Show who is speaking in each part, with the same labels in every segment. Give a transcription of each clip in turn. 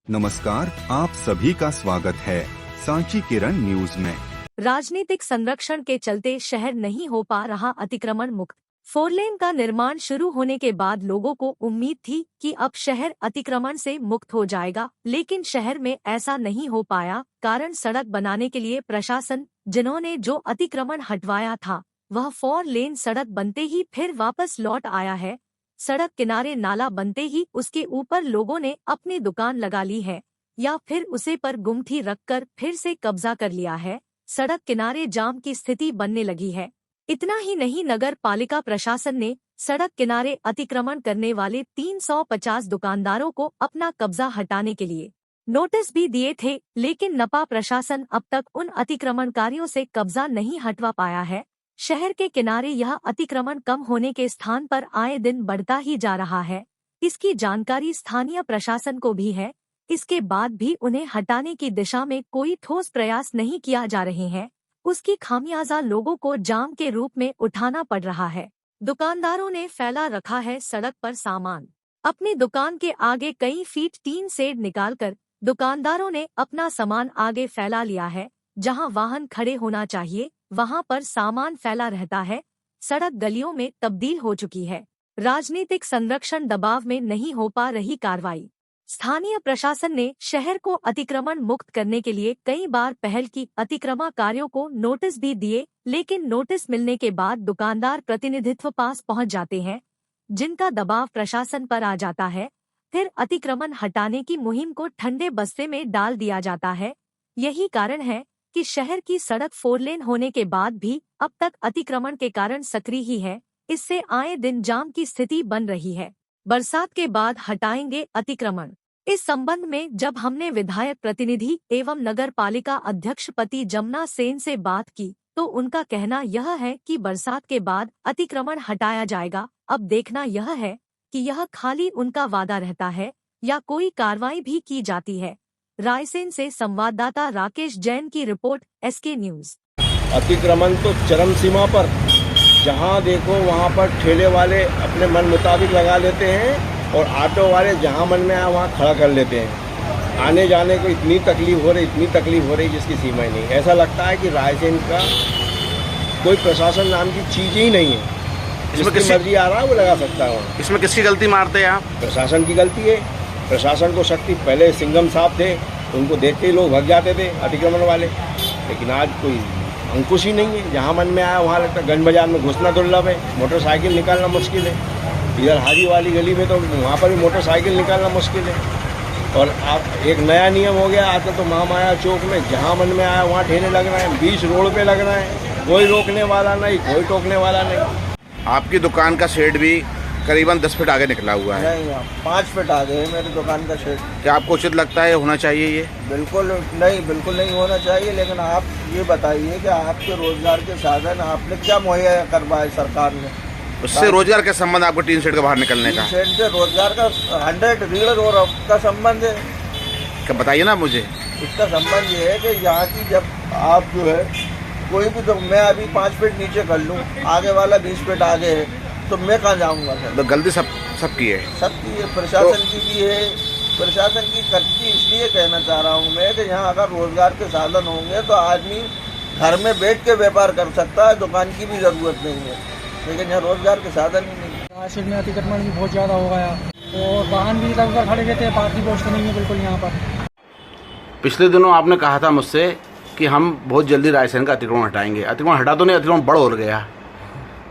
Speaker 1: नमस्कार, आप सभी का स्वागत है सांची किरण न्यूज में।
Speaker 2: राजनीतिक संरक्षण के चलते शहर नहीं हो पा रहा अतिक्रमण मुक्त। फोरलेन का निर्माण शुरू होने के बाद लोगों को उम्मीद थी कि अब शहर अतिक्रमण से मुक्त हो जाएगा, लेकिन शहर में ऐसा नहीं हो पाया। कारण सड़क बनाने के लिए प्रशासन जिन्होंने जो अतिक्रमण हटवाया था वह 4 लेन सड़क बनते ही फिर वापस लौट आया है। सड़क किनारे नाला बनते ही उसके ऊपर लोगों ने अपनी दुकान लगा ली है या फिर उसे पर गुमठी रखकर फिर से कब्जा कर लिया है। सड़क किनारे जाम की स्थिति बनने लगी है। इतना ही नहीं, नगर पालिका प्रशासन ने सड़क किनारे अतिक्रमण करने वाले 350 दुकानदारों को अपना कब्जा हटाने के लिए नोटिस भी दिए थे, लेकिन नपा प्रशासन अब तक उन अतिक्रमणकारियों से कब्जा नहीं हटवा पाया है। शहर के किनारे यह अतिक्रमण कम होने के स्थान पर आए दिन बढ़ता ही जा रहा है। इसकी जानकारी स्थानीय प्रशासन को भी है। इसके बाद भी उन्हें हटाने की दिशा में कोई ठोस प्रयास नहीं किया जा रहे हैं। उसकी खामियाजा लोगों को जाम के रूप में उठाना पड़ रहा है। दुकानदारों ने फैला रखा है सड़क पर सामान। अपनी दुकान के आगे कई फीट टीन शेड निकालकर दुकानदारों ने अपना सामान आगे फैला लिया है। जहां वाहन खड़े होना चाहिए वहां पर सामान फैला रहता है। सड़क गलियों में तब्दील हो चुकी है। राजनीतिक संरक्षण दबाव में नहीं हो पा रही कार्रवाई। स्थानीय प्रशासन ने शहर को अतिक्रमण मुक्त करने के लिए कई बार पहल की। अतिक्रमणकारियों को नोटिस भी दिए, लेकिन नोटिस मिलने के बाद दुकानदार प्रतिनिधित्व पास पहुंच जाते हैं, जिनका दबाव प्रशासन पर आ जाता है। फिर अतिक्रमण हटाने की मुहिम को ठंडे बस्ते में डाल दिया जाता है। यही कारण है कि शहर की सड़क 4 लेन होने के बाद भी अब तक अतिक्रमण के कारण सक्रिय ही है। इससे आए दिन जाम की स्थिति बन रही है। बरसात के बाद हटाएंगे अतिक्रमण। इस संबंध में जब हमने विधायक प्रतिनिधि एवं नगर पालिका अध्यक्ष पति जमुना सेन से बात की तो उनका कहना यह है कि बरसात के बाद अतिक्रमण हटाया जाएगा। अब देखना यह है कि यह खाली उनका वादा रहता है या कोई कार्रवाई भी की जाती है। रायसेन से संवाददाता राकेश जैन की रिपोर्ट, SK न्यूज।
Speaker 3: अतिक्रमण तो चरम सीमा पर, जहां देखो वहां पर ठेले वाले अपने मन मुताबिक लगा लेते हैं और ऑटो वाले जहां मन में आए वहां खड़ा कर लेते हैं। आने जाने को इतनी तकलीफ हो रही जिसकी सीमा ही नहीं। ऐसा लगता है कि रायसेन का कोई प्रशासन नाम की चीज़ ही नहीं है। जिसकी मर्जी आ रहा है वो लगा सकता है।
Speaker 4: इसमें किसकी गलती मारते हैं आप?
Speaker 3: प्रशासन की गलती है। प्रशासन को शक्ति, पहले सिंघम साहब थे, उनको देखते ही लोग भाग जाते थे अतिक्रमण वाले, लेकिन आज कोई अंकुश ही नहीं है। जहाँ मन में आया वहाँ लगता है। गंज बाजार में घुसना दुर्लभ है, मोटरसाइकिल निकालना मुश्किल है। इधर हाजी वाली गली में तो वहाँ पर भी मोटरसाइकिल निकालना मुश्किल है। और अब एक नया नियम हो गया आजकल तो महामाया चौक में जहाँ मन में आया वहाँ ठेले लग रहे हैं, बीच रोड पे लग रहे हैं। कोई रोकने वाला नहीं, कोई टोकने वाला नहीं।
Speaker 4: आपकी दुकान का शेड भी करीबन 10 फीट आगे निकला हुआ है।
Speaker 3: नहीं, 5 फीट आगे है मेरी दुकान का शेड।
Speaker 4: क्या आपको उचित लगता है होना चाहिए ये?
Speaker 3: बिल्कुल नहीं होना चाहिए। लेकिन आप ये बताइए कि आपके रोजगार के साधन आपने क्या मुहैया करवाए सरकार ने?
Speaker 4: उससे रोजगार का संबंध आपको टीन शेड का बाहर निकलने का?
Speaker 3: शेड से रोजगार का 100 रीढ़ और का संबंध है।
Speaker 4: क्या बताइए ना मुझे।
Speaker 3: इसका संबंध ये है कि यहाँ की जब आप जो है कोई भी, तो मैं अभी 5 फीट नीचे कर लूँ, आगे वाला 20 फीट आगे है, तो मैं कहाँ जाऊँगा?
Speaker 4: तो गलती सबकी है।
Speaker 3: सबकी है, प्रशासन की भी है। प्रशासन की करती इसलिए कहना चाह रहा हूँ मैं कि यहाँ अगर रोजगार के साधन होंगे तो आदमी घर में बैठ के व्यापार कर सकता है, दुकान की भी ज़रूरत नहीं है। लेकिन यहाँ रोजगार के साधन ही नहीं है।
Speaker 5: रायसेन में अतिक्रमण भी बहुत ज़्यादा हो गया और वाहन भी इधर उधर खड़े रहते हैं। पार्किंग व्यवस्था नहीं है बिल्कुल यहाँ पर।
Speaker 4: पिछले दिनों आपने कहा था मुझसे कि हम बहुत जल्दी रायसेन का अतिक्रमण हटाएंगे। अतिक्रमण हटा तो नहीं, अतिक्रमण बढ़ हो गया।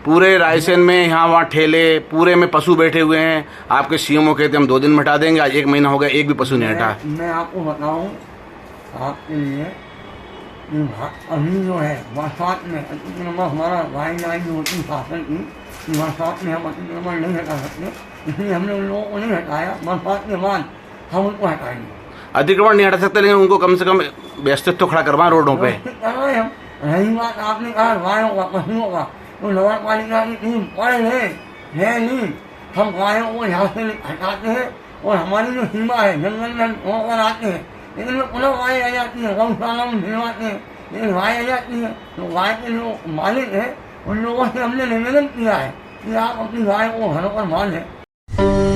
Speaker 4: पूरे रायसेन में यहाँ वहाँ ठेले पूरे में पशु बैठे हुए हैं। आपके CMO कहते हम 2 दिन में हटा देंगे, आज 1 महीना हो गया, एक भी पशु नहीं हटा।
Speaker 5: मैं आपको बताऊँ आपके लिए, अभी जो है बरसात में अतिक्रमण हमारा गाइडलाइन जो होती शासन की, बरसात में हम अतिक्रमण नहीं हटा सकते, इसलिए हमने उन लोगों को नहीं हटाया। बरसात के बाद हम उनको हटाएंगे।
Speaker 4: अतिक्रमण नहीं हटा सकते, लेकिन उनको कम से कम व्यवस्थित तो खड़ा करवाएं रोडों पे।
Speaker 5: हम रही बात आपने कहा गायों का, पशुओं का, तो नगर पालिका की टीम पड़े है नहीं। हम गायों को यहाँ से हटाते हैं और हमारी जो सीमा है जंगल होकर आते हैं, लेकिन वो पुनः गाय आ जाती है, गौशाला में भिजवाते हैं, लेकिन गाय आ जाती है। तो गाय के जो मालिक हैं उन लोगों से हमने निवेदन किया है कि आप अपनी गाय को घरों पर बांधें।